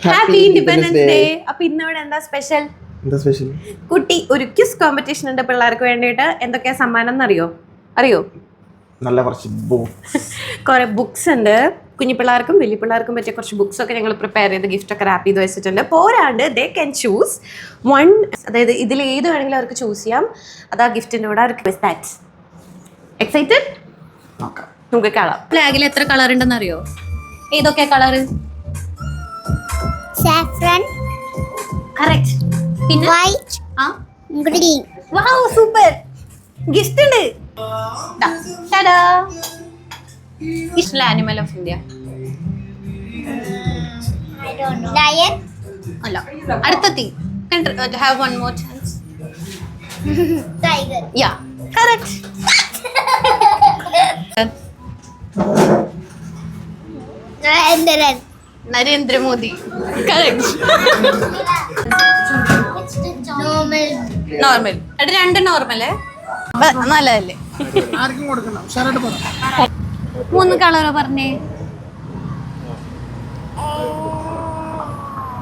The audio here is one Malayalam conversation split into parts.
Happy independence day. അപ്പൊ ഇന്നിവിടെ എന്താ സ്പെഷ്യൽ? കുട്ടി ഒരു ക്വിസ് കോമ്പറ്റീഷൻ ഉണ്ട് പിള്ളേർക്ക് വേണ്ടിയിട്ട്. എന്തൊക്കെയാ സമ്മാനം എന്നറിയോ? അറിയോ? നല്ല കുറച്ച് കുറെ ബുക്സ് ഉണ്ട്. കുഞ്ഞു പിള്ളേർക്കും വലിയ പിള്ളേർക്കും പറ്റിയ കുറച്ച് ബുക്സ് ഒക്കെ ഞങ്ങൾ പ്രിപ്പയർ ചെയ്ത് ഗിഫ്റ്റ് ഒക്കെ റാപ്പ് ചെയ്ത് വെച്ചിട്ടുണ്ട്. പോരാണ്ട് ദേ ക്യാൻ ചൂസ് വൺ, അതായത് ഇതിൽ ഏത് വേണമെങ്കിലും അവർക്ക് ചൂസ് ചെയ്യാം. അതാ ഗിഫ്റ്റിൻ്റെ കൂടെ അവർക്ക്. എക്സൈറ്റഡ്? നമുക്ക് കാണാം. ഫ്ലാഗിൽ എത്ര കളർ ഉണ്ടെന്ന് അറിയോ? ഏതൊക്കെയാ കളറ്? saffron, correct. പിന്നെ white, green. Wow, super. Gift ഉണ്ട്. ടാടാ. ഇഷ്ടമുള്ള animal of India? I don't know. Lion. അല്ല, അടുത്തെത്തി. Have one more chance. Tiger. Yeah, correct. Narendran. Narendra Modi. Correct. Normal. Normal. അത് രണ്ട് നോർമല് നല്ലതല്ലേ? മൂന്ന് കളറ് പറഞ്ഞേ.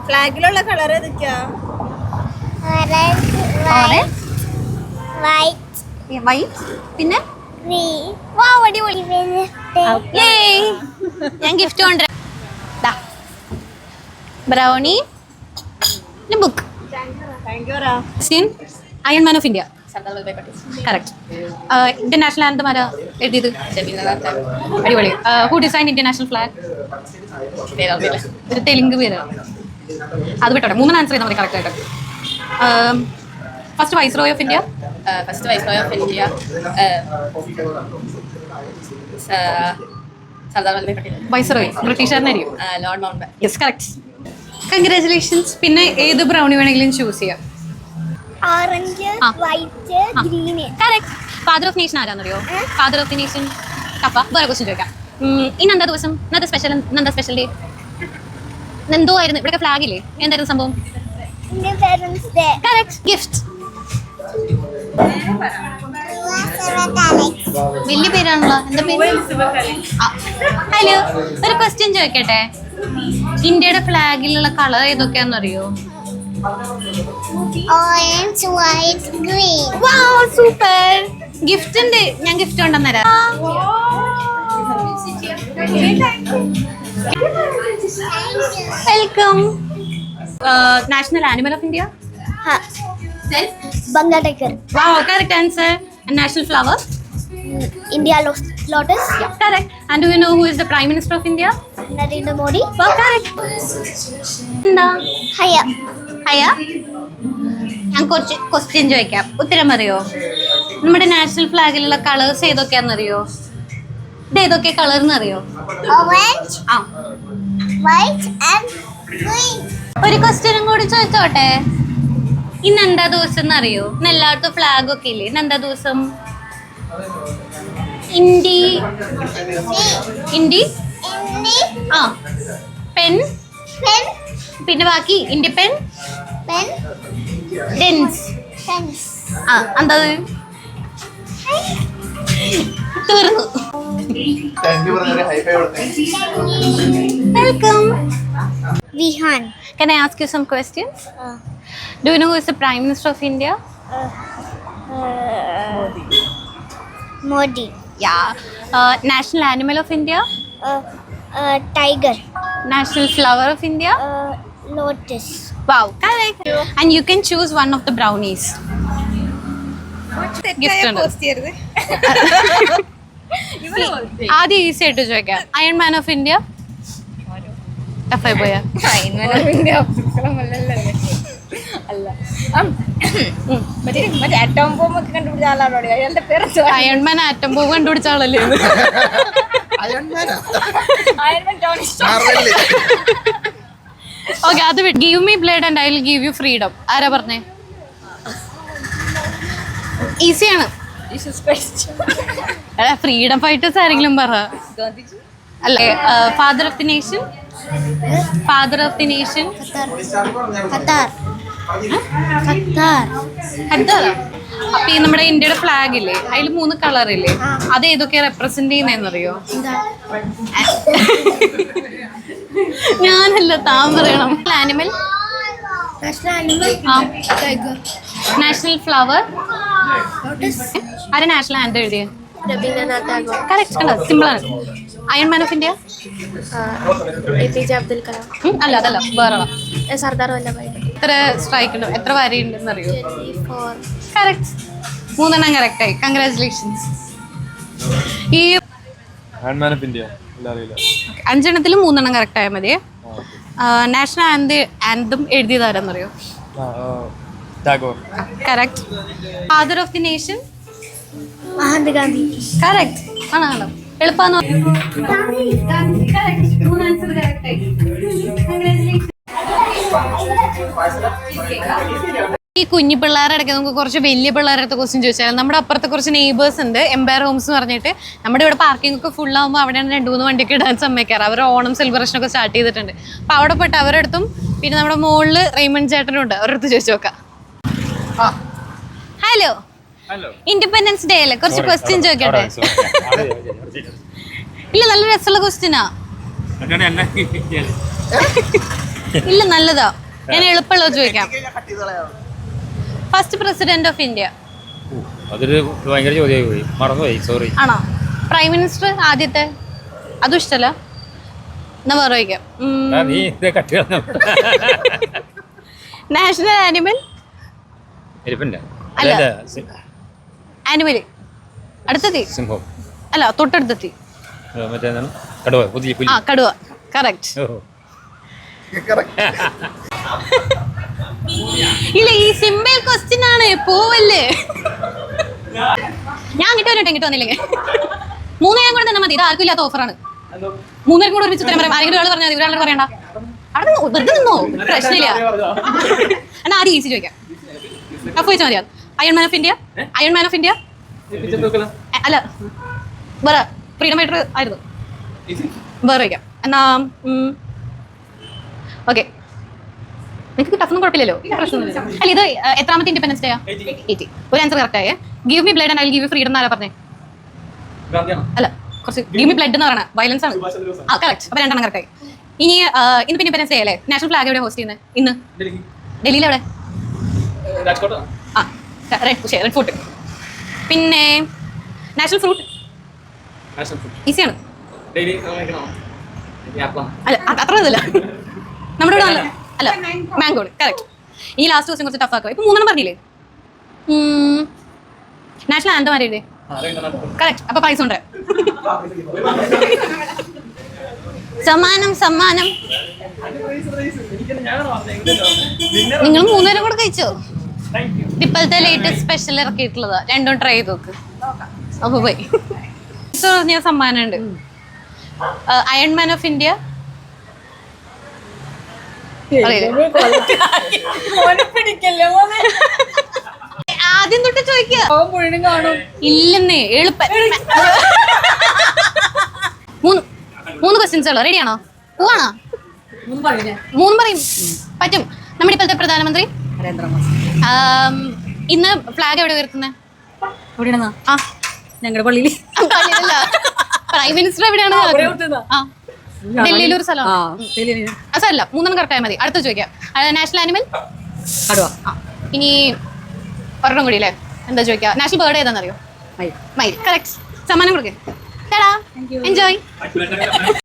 ഫ്ലാഗിലുള്ള കളർ ഏതൊക്കെയാ? Orange, white, വൈറ്റ്, പിന്നെ green. വാ, അടിപൊളി. ഞാൻ ഗിഫ്റ്റ് കൊണ്ടുവരാം. Brownie, book. Iron man of India. Correct. Indian national anthem ആരാ എഴുതിയത്? അടിപൊളി. Who design Indian national flag? ഒരു തെലുങ്ക് പേരാണ്. അത് വിട്ടോട്ടെ. മൂന്ന് ആൻസർ ചെയ്താൽ മതി കറക്റ്റ് ആയിട്ട്. First viceroy of India. First viceroy of India Sardar Vallabhbhai Patel. Viceroy ബ്രിട്ടീഷുകാരനായിരിക്കും. Lord Mountbatten. Yes, correct. Congratulations. പിന്നെ ഏത് ബ്രൗണി വേണമെങ്കിലും ചൂസ് ചെയ്യാം. Orange, white, green. Correct. Father of nation ആരാന്നറിയോ? Father of the nation. കപ്പ. വേറെ ക്വസ്റ്റ്യൻ ചോദിക്കാം. ഇന്നെന്താ ദിവസം? ഇന്നത്തെ സ്പെഷ്യൽ ഡേ എന്തോ ആയിരുന്നു? ഇവിടെ ഫ്ലാഗില്ലേ, എന്തായിരുന്നു സംഭവം? Independence Day. Correct. Gift. Alex. വലിയ പേരാണല്ലോ. എന്താ പേര്? ഹലോ, ഒരു ക്വസ്റ്റ്യൻ ചോദിക്കട്ടെ. ഇന്ത്യയുടെ ഫ്ലാഗിലുള്ള കളർ ഏതൊക്കെയാണെന്നറിയോ? Orange, white, green. വാവ്, സൂപ്പർ. ഗിഫ്റ്റ് ഉണ്ട്. ഞാൻ ഗിഫ്റ്റ് കൊണ്ടുവന്ന് തരാം. Welcome. National animal of India? Bengal tiger. Wow, correct answer. National flower? India lotus. Correct. And do you know who is the Prime Minister of India? Narendra Modi. Oh, correct. എന്താ? Haya. ഹയ. ഞാൻ കുറച്ച് ക്വസ്റ്റ്യൻ ചോദിക്കാം, ഉത്തരം അറിയോ? നമ്മുടെ നാഷണൽ ഫ്ലാഗിലുള്ള കളേഴ്സ് ഏതൊക്കെയാണെന്നറിയോ? ഇത് ഏതൊക്കെ കളർ എന്നറിയോ? Orange, ആ, white and green. ഒരു ക്വസ്റ്റ്യനും കൂടി ചോദിച്ചോട്ടെ. ഇന്ന് എന്താ ദിവസം എന്നറിയോ? ഇന്ന് എല്ലായിടത്തും ഫ്ലാഗ് ഒക്കെ ഇല്ലേ? ഇന്ന് എന്താ ദിവസം? ഇന്ത്യ. Indi. ആ, പെൻ. Pen. പിന്നെ ബാക്കി ഇൻഡിപെൻ. Pen. ഡെൻസ്. Pens. ആ, എന്താ? തീർന്നു. Welcome. Vihan. Can I ask you some questions? Do you know who is the Prime Minister of India? Modi. Yeah. National animal of India? Tiger. National flower of India? Lotus. Wow, correct. And you can choose one of the brownies. Gift ഉണ്ട്. ആദ്യം ഈസി ആയിട്ട് ചോദിക്കാം. Iron man of India? ടഫായി പോയാ? അയൺമാൻ ആറ്റം ബോംബ് കണ്ടുപിടിച്ച ആളല്ലേ? ഓക്കെ, അത് വിട്ട്. Give me blood and I will give you freedom. ആരാ പറഞ്ഞേ? ഈസിയാണ്. ഫ്രീഡം ഫൈറ്റേഴ്സ് ആരെങ്കിലും പറ. അല്ലേ? Father of the nation? Father of the nation? Qatar. അപ്പൊ ഈ നമ്മുടെ ഇന്ത്യയുടെ ഫ്ലാഗ് ഇല്ലേ, അതിൽ 3 കളർ ഇല്ലേ, അത് ഏതൊക്കെയാ റെപ്രസെന്റ് ചെയ്യുന്നതെന്നറിയോ? ഞാനല്ല, താൻ പറയണം. Animal, National animal. Tiger. National flower. Lotus. ആരെ നാഷണൽ ആൻഡ് എഴുതിയ? Rabindranath Tagore. കറക്റ്റ് അല്ല, സിമ്പിൾ ആണ്. Iron man of India. APJ Abdul Kalam. അല്ല, അതല്ല, വേറെ. Sardar Vallabhbhai Patel. എത്ര സ്ട്രൈക്ക് ഉണ്ട്, എത്ര വരയുണ്ടെന്ന് അറിയോ? 24. കറക്റ്റ്. 3 കറക്റ്റ് ആയി. കൺഗ്രാറ്റുലേഷൻസ്. ഈ ഹാൻഡ്മാൻ ഓഫ് ഇന്ത്യ അറിയില്ല. 5 3 കറക്റ്റ് ആയാൽ മതി. നാഷണൽ ആൻഡം എഴുതിയതാരെന്നറിയോ? Tagore. Correct. Father of the nation. Mahatma Gandhi. Correct ആണോ? എളുപ്പമാണോ? ഈ കുഞ്ഞു പിള്ളേരുടെ ഇടയ്ക്ക് നമുക്ക് കുറച്ച് വലിയ പിള്ളേരുടെ അടുത്ത് ക്വസ്റ്റ്യൻ ചോദിച്ചാൽ, നമ്മുടെ അപ്പുറത്തെ കുറച്ച് നെയ്ബേഴ്സ് ഉണ്ട്, എംപയർ ഹോംസ് എന്ന് പറഞ്ഞിട്ട്. നമ്മുടെ ഇവിടെ പാർക്കിംഗ് ഒക്കെ ഫുൾ ആകുമ്പോൾ അവിടെയാണ് 2-3 വണ്ടിയൊക്കെ ഇടാൻ സമ്മതിക്കാറ്. അവർ ഓണം സെലിബ്രേഷൻ ഒക്കെ സ്റ്റാർട്ട് ചെയ്തിട്ടുണ്ട്. അപ്പോൾ അവിടെ പോയിട്ട് അവരുടെ അടുത്തും പിന്നെ നമ്മുടെ മുകളിൽ റെയ്മണ്ട് ചേട്ടനും ഉണ്ട്, അവരുടെ അടുത്ത് ചോദിച്ചു നോക്കാം. ഹലോ, ഇൻഡിപെൻഡൻസ് ഡേ അല്ലേ, കുറച്ച് ക്വസ്റ്റ്യൻ ചോദിക്കട്ടെ? ഇല്ല, നല്ല രസമുള്ള ക്വസ്റ്റ്യനാ. ഇല്ല, നല്ലതാ. ഞാൻ എളുപ്പമുള്ളത് ചോദിക്കാം. First president of India. അതൊരു ഭയങ്കര ചോദ്യമായി പോയി, മറന്നുപോയി, സോറി. ആണോ? പ്രൈം മിനിസ്റ്റർ ആദ്യത്തെ? അതും ഇഷ്ടല്ല, എന്നാ വേറെ ചോദിക്കാം. നീ ഇത് കട്ടി നാഷണൽ ആനിമൽ. എലിഫന്റ് അല്ല. അല്ല, ആനിമൽ അടുത്തെത്തി. സിംഹം. അല്ല, തൊട്ടടുത്തെത്തി. മറ്റേതാണ് കടുവ, പുതിയ പുലി. ആ, കടുവ. കറക്റ്റ്. ഇല്ല, ഈ സിമ്പിൾ ക്വസ്റ്റ്യൻ ആണ്, പോവല്ലേ. ഞാൻ ഇങ്ങോട്ട് വന്നില്ലെങ്കിൽ 3 ഞാൻ കൂടെ തന്നെ മതി. ഇത് ആർക്കും ഇല്ലാത്ത ഓഫറാണ്. 3 പേരും കൂടെ ഒരുമിച്ച് ഉത്തരം പറയാം. ആരെങ്കിലും ഒരാൾ പറഞ്ഞാൽ ഒരാളോട് പറയണ്ട. അവിടെ വെറുതെ നിന്നോ, പ്രശ്നമില്ല. എന്നാ ആദ്യം ഈസി ചോദിക്കാം. അപ്പൊ ചോദിച്ചാൽ മതിയാ. Iron man of India. Iron man of India അല്ല, വേറെ ഫ്രീഡം ഫൈറ്റർ ആയിരുന്നു. വേറെ ചോദിക്കാം. എന്നാ ഓക്കെ, നിങ്ങൾക്ക് ടഫൊന്നും കുഴപ്പമില്ലല്ലോ, പ്രശ്നമൊന്നുമില്ല. അല്ല, ഇത് എത്രാമത്തെ ഇൻഡിപെൻഡൻസ് ഡേയാ? 80. ഒരു ആൻസർ കറക്റ്റ് ആയേ. Give me blood and I will give you freedom എന്നാരാ പറഞ്ഞേ? അല്ല, കുറച്ച് ഗീവ് മി ബ്ലഡ് എന്ന് പറയണ വയലൻസ് ആണ്. ആ, കറക്റ്റ്. അപ്പൊ 2 കറക്റ്റ് ആയി. ഇനി ഇന്ന് ഇൻഡിപെൻഡൻസ് ഡേ അല്ലേ? നാഷണൽ ഫ്ലാഗ് എവിടെ ഹോസ്റ്റ് ചെയ്യുന്നത് ഇന്ന്? ഡൽഹിയിൽ എവിടെ? ആ, റെഡ് ഫോർട്ട്. പിന്നെ നാഷണൽ ഫ്രൂട്ട്? ഈസിയാണ്. അല്ല, അത്ര ഇതല്ല. നമ്മുടെ ഇവിടെ നല്ല അല്ല, മാംഗോ. കറക്റ്റ്. ഇനി ലാസ്റ്റ് ക്വസ്റ്റ്യൻ കുറച്ച് ടഫ് ആക്കുക. ഇപ്പൊ 3 പറഞ്ഞില്ലേ? നാഷണൽ ആന്തം ആരെഴുതി? കറക്റ്റ്. അപ്പൊ പൈസ ഉണ്ട്. സമ്മാനം സമ്മാനം. നിങ്ങൾ 3 പേരും കൂടെ കഴിച്ചോ? ഇപ്പോഴത്തെ ലേറ്റസ്റ്റ് സ്പെഷ്യൽ ഇറക്കിയിട്ടുള്ളതാ. 2 ട്രൈ ചെയ്ത് നോക്ക്. അപ്പൊ പോയി ഞാൻ സമ്മാനം ഉണ്ട്. Iron man of India. ആദ്യം തൊട്ട് ചോദിക്കുക. ഇല്ലെന്നേ, എളുപ്പം. 3 ക്വസ്റ്റ്യൻസ് ഉള്ളു. റെഡിയാണോ? പോവാണോ? 3 പറയും. പറ്റും. നമ്മുടെ ഇപ്പോഴത്തെ പ്രധാനമന്ത്രി ഇന്ന് ഫ്ലാഗ് എവിടെ ഉയർത്തുന്നത്? ആ, ഞങ്ങളുടെ പള്ളിയിൽ. പ്രൈം മിനിസ്റ്റർ എവിടെയാണ്? ഡൽഹിയിൽ ഒരു സ്ഥലം. അതല്ല, 3 കറക്റ്റ് ആയാൽ മതി. അടുത്ത ചോദിക്കാം. National animal? ഇനി ഒരെണ്ണം കൂടി അല്ലേ? എന്താ ചോദിക്കാം? നാഷണൽ ബേർഡ് ഏതാണെന്നറിയോ? മയിൽ. കറക്റ്റ്. സമ്മാനം കൊടുക്കേ. എൻജോയ്.